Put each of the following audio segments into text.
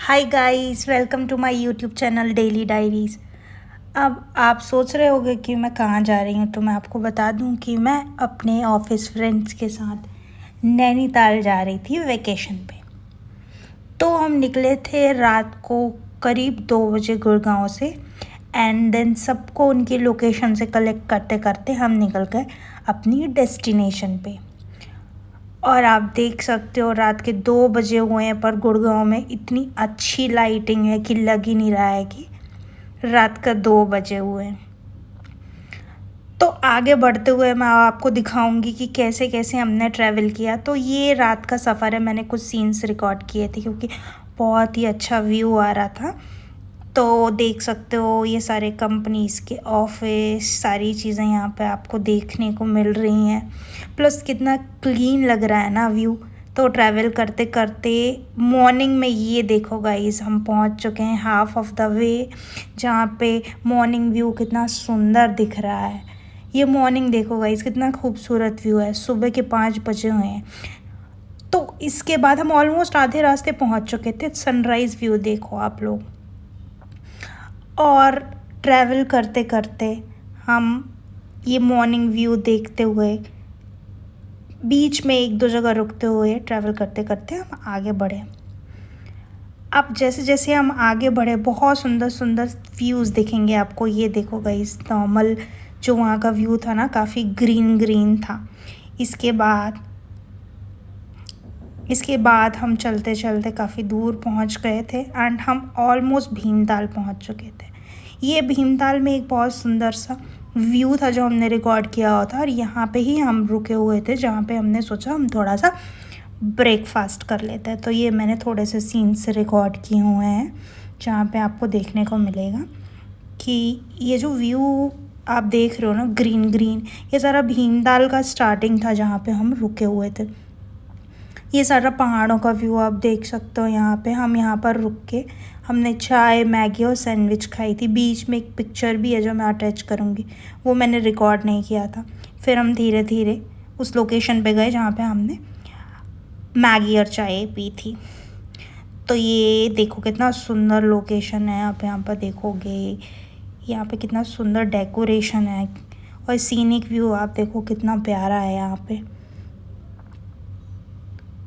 Hi guys, welcome to my YouTube channel daily diaries. अब आप सोच रहे होंगे कि मैं कहाँ जा रही हूँ, तो मैं आपको बता दूँ कि मैं अपने ऑफिस फ्रेंड्स के साथ नैनीताल जा रही थी वेकेशन पे। तो हम निकले थे रात को करीब 2 बजे गुड़गांव से, एंड देन सबको उनकी लोकेशन से कलेक्ट करते करते हम निकल गए अपनी डेस्टिनेशन पे। और आप देख सकते हो रात के 2 बजे हुए हैं, पर गुड़गांव में इतनी अच्छी लाइटिंग है कि लग ही नहीं रहा है कि रात का 2 बजे हुए हैं। तो आगे बढ़ते हुए मैं आपको दिखाऊंगी कि कैसे कैसे हमने ट्रैवल किया। तो ये रात का सफ़र है, मैंने कुछ सीन्स रिकॉर्ड किए थे क्योंकि बहुत ही अच्छा व्यू आ रहा था। तो देख सकते हो ये सारे कंपनीज़ के ऑफिस, सारी चीज़ें यहाँ पे आपको देखने को मिल रही हैं। प्लस कितना क्लीन लग रहा है ना व्यू। तो ट्रैवल करते करते मॉर्निंग में ये देखो गाइस, हम पहुँच चुके हैं हाफ ऑफ द वे, जहाँ पे मॉर्निंग व्यू कितना सुंदर दिख रहा है। ये मॉर्निंग देखो गाइस, कितना खूबसूरत व्यू है। सुबह के 5 बजे हुए हैं। तो इसके बाद हम ऑलमोस्ट आधे रास्ते पहुँच चुके थे। सनराइज़ व्यू देखो आप लोग। और ट्रैवल करते करते हम ये मॉर्निंग व्यू देखते हुए बीच में एक दो जगह रुकते हुए ट्रैवल करते करते हम आगे बढ़े। अब जैसे जैसे हम आगे बढ़े बहुत सुंदर सुंदर व्यूज़ दिखेंगे आपको। ये देखो गाइस, नॉर्मल जो वहाँ का व्यू था ना, काफ़ी ग्रीन ग्रीन था। इसके बाद हम चलते चलते काफ़ी दूर पहुँच गए थे, एंड हम ऑलमोस्ट भीमताल पहुँच चुके थे। ये भीमताल में एक बहुत सुंदर सा व्यू था जो हमने रिकॉर्ड किया हुआ था, और यहाँ पे ही हम रुके हुए थे, जहाँ पे हमने सोचा हम थोड़ा सा ब्रेकफास्ट कर लेते हैं। तो ये मैंने थोड़े से सीन्स रिकॉर्ड किए हुए हैं, जहाँ पे आपको देखने को मिलेगा कि ये जो व्यू आप देख रहे हो ना, ग्रीन ग्रीन, ये सारा भीमताल का स्टार्टिंग था जहाँ पे हम रुके हुए थे। ये सारा पहाड़ों का व्यू आप देख सकते हो। हम यहाँ पर रुक के हमने चाय, मैगी और सैंडविच खाई थी। बीच में एक पिक्चर भी है जो मैं अटैच करूँगी, वो मैंने रिकॉर्ड नहीं किया था। फिर हम धीरे धीरे उस लोकेशन पे गए जहाँ पे हमने मैगी और चाय पी थी। तो ये देखो कितना सुंदर लोकेशन है। आप यहाँ पर देखोगे, यहाँ पे कितना सुंदर डेकोरेशन है, और सीनिक व्यू आप देखो कितना प्यारा है यहाँ पे।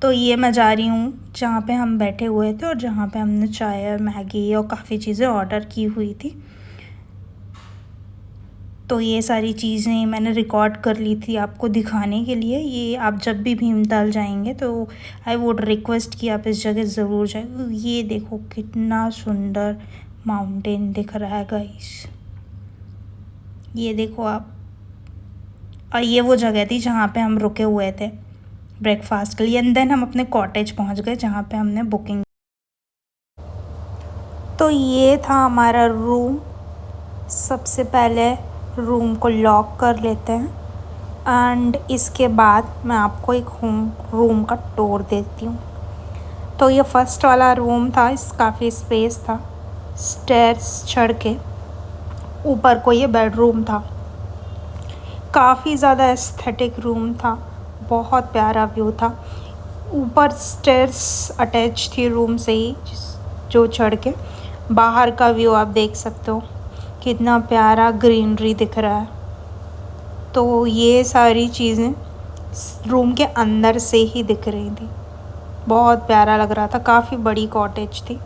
तो ये मैं जा रही हूँ जहाँ पे हम बैठे हुए थे, और जहाँ पे हमने चाय और मैगी और काफ़ी चीज़ें ऑर्डर की हुई थी। तो ये सारी चीज़ें मैंने रिकॉर्ड कर ली थी आपको दिखाने के लिए। ये आप जब भी भीमताल जाएंगे तो आई वुड रिक्वेस्ट कि आप इस जगह ज़रूर जाए। ये देखो कितना सुंदर माउंटेन दिख रहा है गाइस, ये देखो आप। और ये वो जगह थी जहाँ पे हम रुके हुए थे ब्रेकफास्ट के लिए, एंड देन हम अपने कॉटेज पहुँच गए जहाँ पे हमने बुकिंग। तो ये था हमारा रूम। सबसे पहले रूम को लॉक कर लेते हैं, एंड इसके बाद मैं आपको एक रूम का टूर देती हूँ। तो ये फर्स्ट वाला रूम था, इस काफ़ी स्पेस था। स्टेयर्स चढ़ के ऊपर को ये बेडरूम था। काफ़ी ज़्यादा एस्थेटिक रूम था, बहुत प्यारा व्यू था। ऊपर स्टेयर्स अटैच थी रूम से ही, जो चढ़ के बाहर का व्यू आप देख सकते हो, कितना प्यारा ग्रीनरी दिख रहा है। तो ये सारी चीज़ें रूम के अंदर से ही दिख रही थी, बहुत प्यारा लग रहा था। काफ़ी बड़ी कॉटेज थी।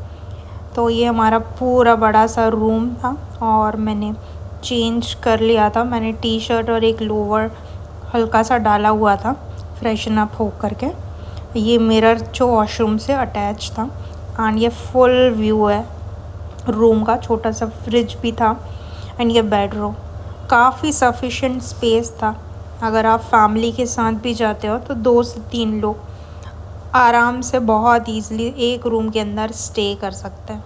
तो ये हमारा पूरा बड़ा सा रूम था, और मैंने चेंज कर लिया था। मैंने टी शर्ट और एक लोअर हल्का सा डाला हुआ था फ्रेशन अप हो करके। ये मिरर जो वॉशरूम से अटैच था, एंड ये फुल व्यू है रूम का। छोटा सा फ्रिज भी था, एंड ये बेडरूम काफ़ी सफिशेंट स्पेस था। अगर आप फैमिली के साथ भी जाते हो तो 2 से 3 लोग आराम से बहुत ईज़िली एक रूम के अंदर स्टे कर सकते हैं।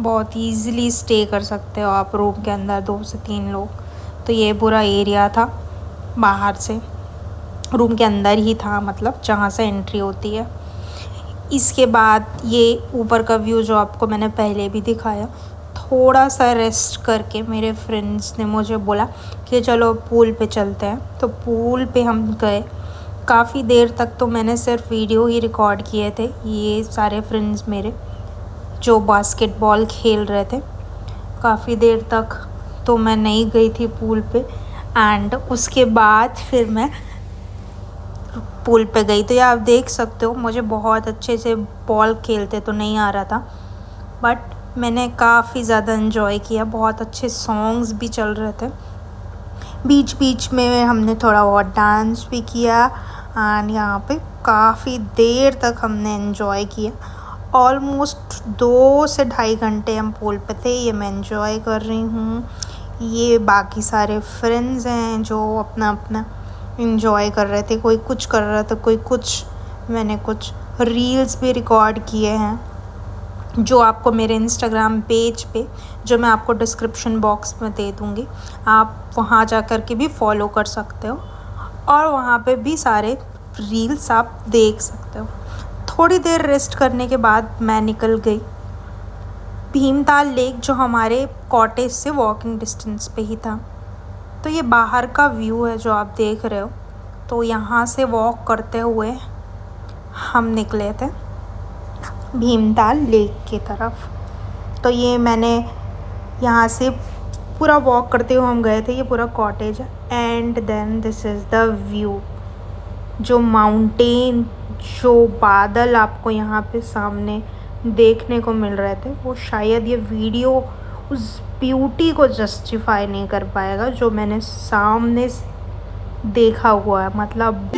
बहुत ईज़िली स्टे कर सकते हो आप रूम के अंदर 2 से 3 लोग। तो ये पूरा एरिया था, बाहर से रूम के अंदर ही था, मतलब जहाँ से एंट्री होती है। इसके बाद ये ऊपर का व्यू जो आपको मैंने पहले भी दिखाया। थोड़ा सा रेस्ट करके मेरे फ्रेंड्स ने मुझे बोला कि चलो पूल पे चलते हैं। तो पूल पे हम गए, काफ़ी देर तक तो मैंने सिर्फ वीडियो ही रिकॉर्ड किए थे। ये सारे फ्रेंड्स मेरे जो बास्केटबॉल खेल रहे थे, काफ़ी देर तक तो मैं नहीं गई थी पूल पे। एंड उसके बाद फिर मैं पूल पे गई, तो ये आप देख सकते हो मुझे बहुत अच्छे से बॉल खेलते तो नहीं आ रहा था, बट मैंने काफ़ी ज़्यादा इन्जॉय किया। बहुत अच्छे सॉन्ग्स भी चल रहे थे, बीच बीच में हमने थोड़ा बहुत डांस भी किया। एंड यहाँ पे काफ़ी देर तक हमने इन्जॉय किया। ऑलमोस्ट 2 से ढाई घंटे हम पूल पे थे। ये मैं इन्जॉय कर रही हूँ। ये बाकी सारे फ्रेंड्स हैं जो अपना अपना इन्जॉय कर रहे थे, कोई कुछ कर रहा था, कोई कुछ। मैंने कुछ रील्स भी रिकॉर्ड किए हैं जो आपको मेरे इंस्टाग्राम पेज पे, जो मैं आपको डिस्क्रिप्शन बॉक्स में दे दूँगी, आप वहाँ जा कर के भी फॉलो कर सकते हो और वहाँ पे भी सारे रील्स आप देख सकते हो। थोड़ी देर रेस्ट करने के बाद मैं निकल गई भीमताल लेक, जो हमारे कॉटेज से वॉकिंग डिस्टेंस पे ही था। तो ये बाहर का व्यू है जो आप देख रहे हो। तो यहाँ से वॉक करते हुए हम निकले थे भीमताल लेक की तरफ। तो ये मैंने यहाँ से पूरा वॉक करते हुए हम गए थे। ये पूरा कॉटेज है। And then this is the view, जो माउंटेन, जो बादल आपको यहाँ पे सामने देखने को मिल रहे थे, वो शायद ये वीडियो उस ब्यूटी को जस्टिफाई नहीं कर पाएगा जो मैंने सामने देखा हुआ है। मतलब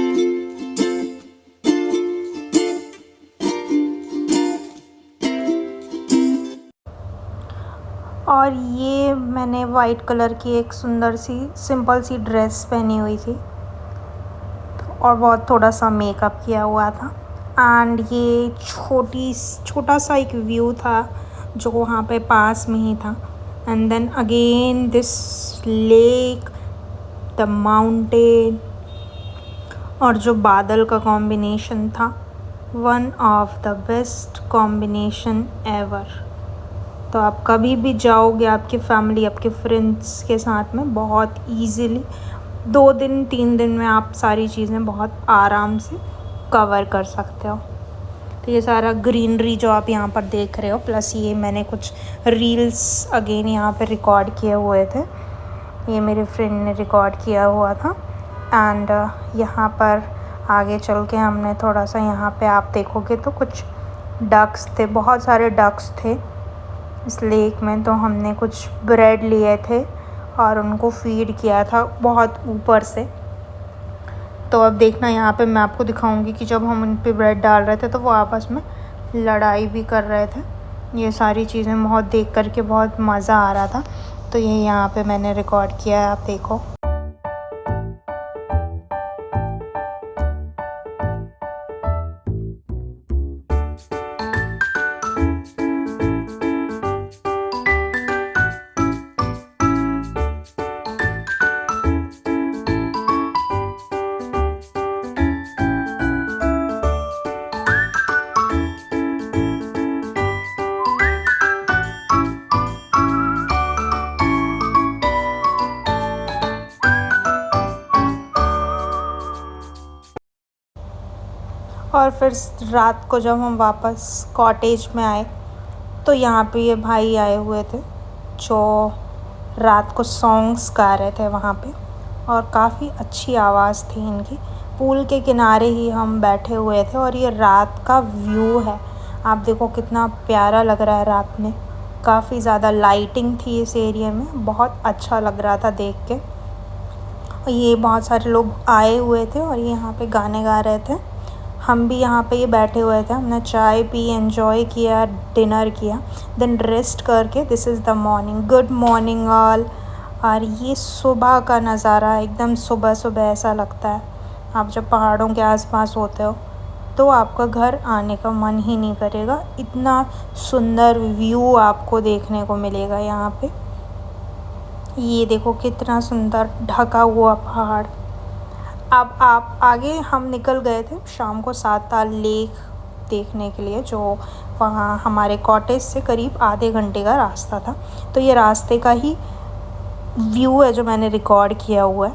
और ये मैंने वाइट कलर की एक सुंदर सी सिंपल सी ड्रेस पहनी हुई थी और बहुत थोड़ा सा मेकअप किया हुआ था। एंड ये छोटा सा एक व्यू था जो वहाँ पे पास में ही था। And then again this lake, the mountain और जो बादल का कॉम्बिनेशन था, one of the best combination ever. तो आप कभी भी जाओगे आपकी फैमिली, आपके फ्रेंड्स के साथ में, बहुत इजीली 2 दिन 3 दिन में आप सारी चीज़ें बहुत आराम से कवर कर सकते हो। तो ये सारा ग्रीनरी जो आप यहाँ पर देख रहे हो, प्लस ये मैंने कुछ रील्स अगेन यहाँ पर रिकॉर्ड किए हुए थे। ये मेरे फ्रेंड ने रिकॉर्ड किया हुआ था। एंड यहाँ पर आगे चल के हमने थोड़ा सा, यहाँ पे आप देखोगे तो कुछ डक्स थे, बहुत सारे डक्स थे इस लेक में। तो हमने कुछ ब्रेड लिए थे और उनको फीड किया था बहुत ऊपर से। तो अब देखना, यहाँ पे मैं आपको दिखाऊंगी कि जब हम उन पे ब्रेड डाल रहे थे तो वो आपस में लड़ाई भी कर रहे थे। ये सारी चीज़ें बहुत देख कर के बहुत मज़ा आ रहा था। तो ये यहाँ पे मैंने रिकॉर्ड किया है, आप देखो। और फिर रात को जब हम वापस कॉटेज में आए तो यहाँ पे ये भाई आए हुए थे जो रात को सॉन्ग्स गा रहे थे वहाँ पे, और काफ़ी अच्छी आवाज़ थी इनकी। पूल के किनारे ही हम बैठे हुए थे और ये रात का व्यू है, आप देखो कितना प्यारा लग रहा है रात में। काफ़ी ज़्यादा लाइटिंग थी इस एरिया में, बहुत अच्छा लग रहा था देख के। और ये बहुत सारे लोग आए हुए थे और ये यहाँ पे गाने गा रहे थे। हम भी यहाँ पे ये बैठे हुए थे, हमने चाय पी, एंजॉय किया, डिनर किया, देन रेस्ट करके this is the morning. Good morning all. और ये सुबह का नज़ारा, एकदम सुबह सुबह ऐसा लगता है आप जब पहाड़ों के आसपास होते हो तो आपका घर आने का मन ही नहीं करेगा। इतना सुंदर व्यू आपको देखने को मिलेगा यहाँ पे। ये देखो कितना सुंदर ढका हुआ पहाड़। अब आप आगे हम निकल गए थे शाम को साताल लेक देखने के लिए, जो वहाँ हमारे कॉटेज से करीब आधे घंटे का रास्ता था। तो ये रास्ते का ही व्यू है जो मैंने रिकॉर्ड किया हुआ है।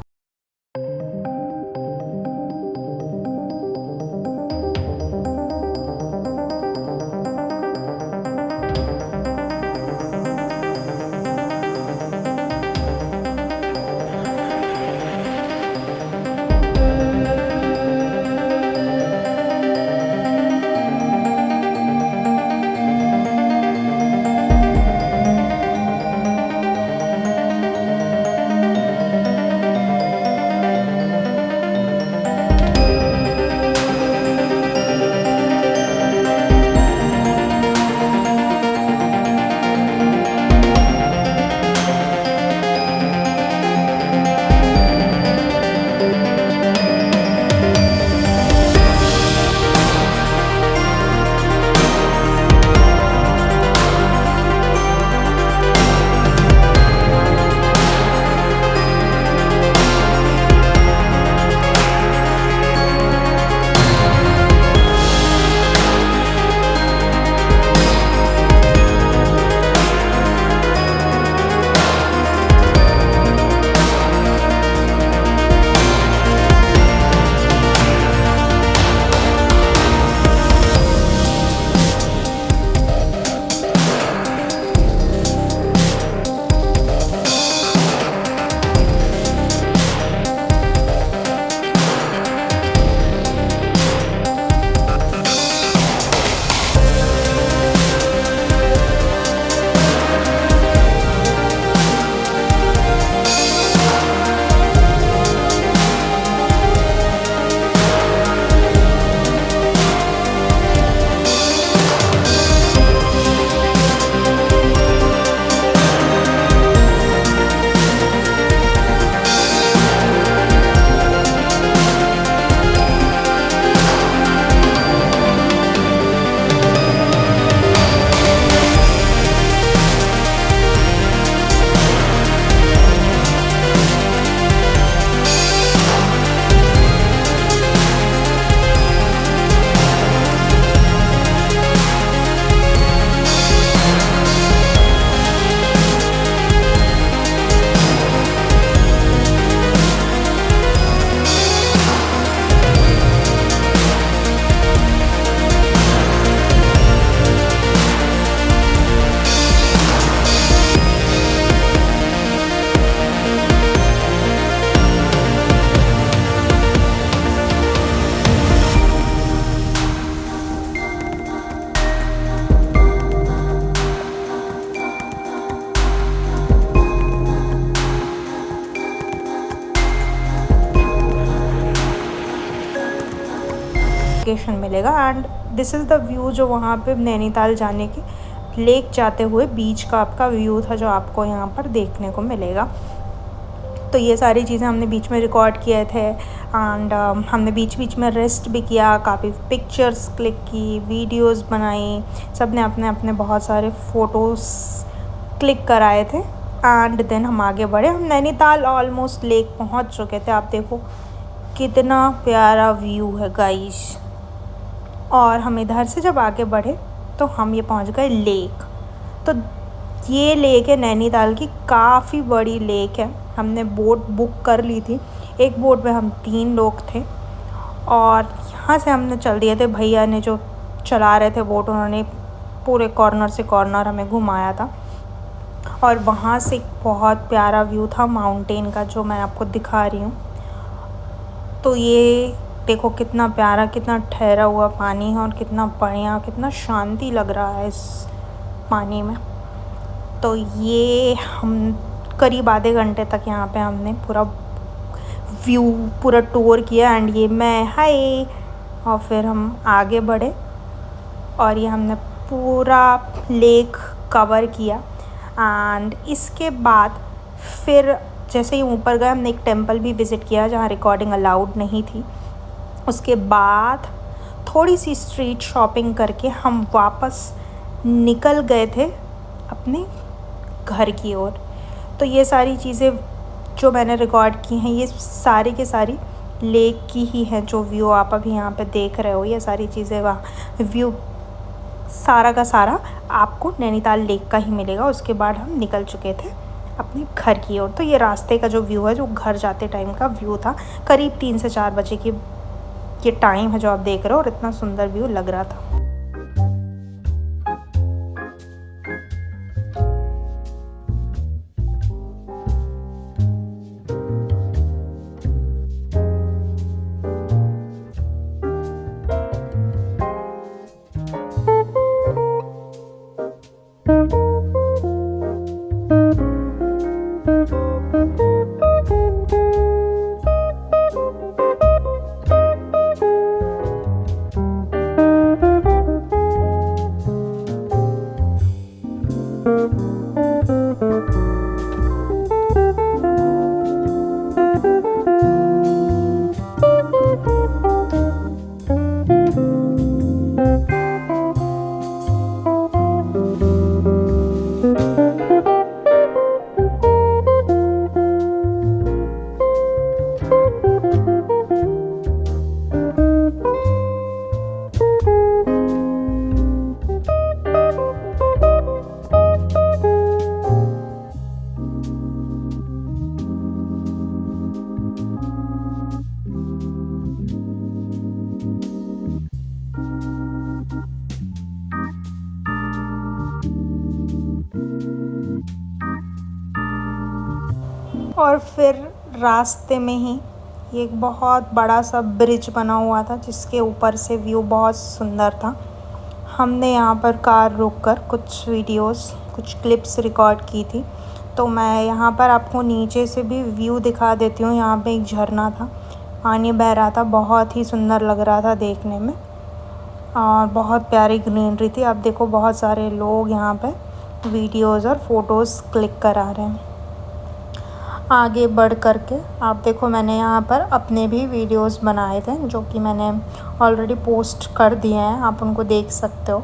लोकेशन मिलेगा। And this is the view जो वहाँ पे नैनीताल जाने के लेक जाते हुए बीच का आपका व्यू था, जो आपको यहाँ पर देखने को मिलेगा। तो ये सारी चीज़ें हमने बीच में रिकॉर्ड किए थे। एंड हमने बीच बीच में रेस्ट भी किया, काफ़ी पिक्चर्स क्लिक की, वीडियोस बनाई, सब ने अपने अपने बहुत सारे फ़ोटोज़ क्लिक कराए थे। एंड देन हम आगे बढ़े। हम नैनीताल ऑलमोस्ट लेक पहुंच चुके थे। आप देखो कितना प्यारा व्यू है गाइस। और हम इधर से जब आगे बढ़े तो हम ये पहुंच गए लेक। तो ये लेक है नैनीताल की, काफ़ी बड़ी लेक है। हमने बोट बुक कर ली थी, एक बोट में हम 3 लोग थे। और यहाँ से हमने चल दिए थे, भैया ने जो चला रहे थे बोट, उन्होंने पूरे कॉर्नर से कॉर्नर हमें घुमाया था। और वहाँ से बहुत प्यारा व्यू था माउंटेन का, जो मैं आपको दिखा रही हूँ। तो ये देखो कितना प्यारा, कितना ठहरा हुआ पानी है और कितना बढ़िया, कितना शांति लग रहा है इस पानी में। तो ये हम करीब आधे घंटे तक यहाँ पे हमने पूरा व्यू, पूरा टूर किया। एंड ये मैं हाय, और फिर हम आगे बढ़े और ये हमने पूरा लेक कवर किया। एंड इसके बाद फिर जैसे ही ऊपर गए, हमने एक टेंपल भी विज़िट किया जहाँ रिकॉर्डिंग अलाउड नहीं थी। उसके बाद थोड़ी सी स्ट्रीट शॉपिंग करके हम वापस निकल गए थे अपने घर की ओर। तो ये सारी चीज़ें जो मैंने रिकॉर्ड की हैं, ये सारी के सारी लेक की ही हैं। जो व्यू आप अभी यहाँ पे देख रहे हो, ये सारी चीज़ें, वहाँ व्यू सारा का सारा आपको नैनीताल लेक का ही मिलेगा। उसके बाद हम निकल चुके थे अपने घर की ओर। तो ये रास्ते का जो व्यू है, जो घर जाते टाइम का व्यू था, करीब 3 से 4 बजे की ये टाइम है जो आप देख रहे हो, और इतना सुंदर व्यू लग रहा था। और फिर रास्ते में ही ये एक बहुत बड़ा सा ब्रिज बना हुआ था, जिसके ऊपर से व्यू बहुत सुंदर था। हमने यहाँ पर कार रोककर कुछ वीडियोस, कुछ क्लिप्स रिकॉर्ड की थी। तो मैं यहाँ पर आपको नीचे से भी व्यू दिखा देती हूँ। यहाँ पे एक झरना था, पानी बह रहा था, बहुत ही सुंदर लग रहा था देखने में, और बहुत प्यारी ग्रीनरी थी। आप देखो बहुत सारे लोग यहाँ पे वीडियोज़ और फ़ोटोज़ क्लिक करा रहे हैं। आगे बढ़ कर के आप देखो, मैंने यहाँ पर अपने भी वीडियोस बनाए थे, जो कि मैंने ऑलरेडी पोस्ट कर दिए हैं, आप उनको देख सकते हो।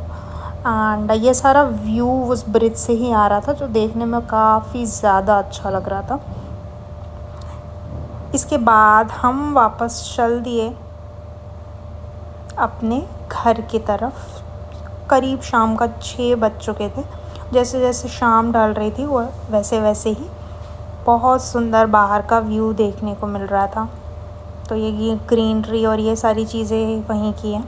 एंड ये सारा व्यू उस ब्रिज से ही आ रहा था, जो देखने में काफ़ी ज़्यादा अच्छा लग रहा था। इसके बाद हम वापस चल दिए अपने घर की तरफ। करीब शाम का 6 बज चुके थे। जैसे जैसे शाम ढल रही थी, वो वैसे वैसे ही बहुत सुंदर बाहर का व्यू देखने को मिल रहा था। तो ये ग्रीनरी और ये सारी चीज़ें वहीं की हैं।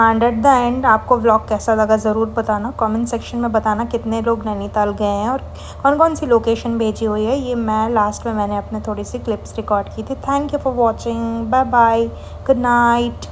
एंड एट द एंड आपको व्लॉग कैसा लगा ज़रूर बताना, कमेंट सेक्शन में बताना कितने लोग नैनीताल गए हैं और कौन कौन सी लोकेशन भेजी हुई है। ये मैं लास्ट में मैंने अपने थोड़ी सी क्लिप्स रिकॉर्ड की थी। Thank you for watching, bye bye, good night.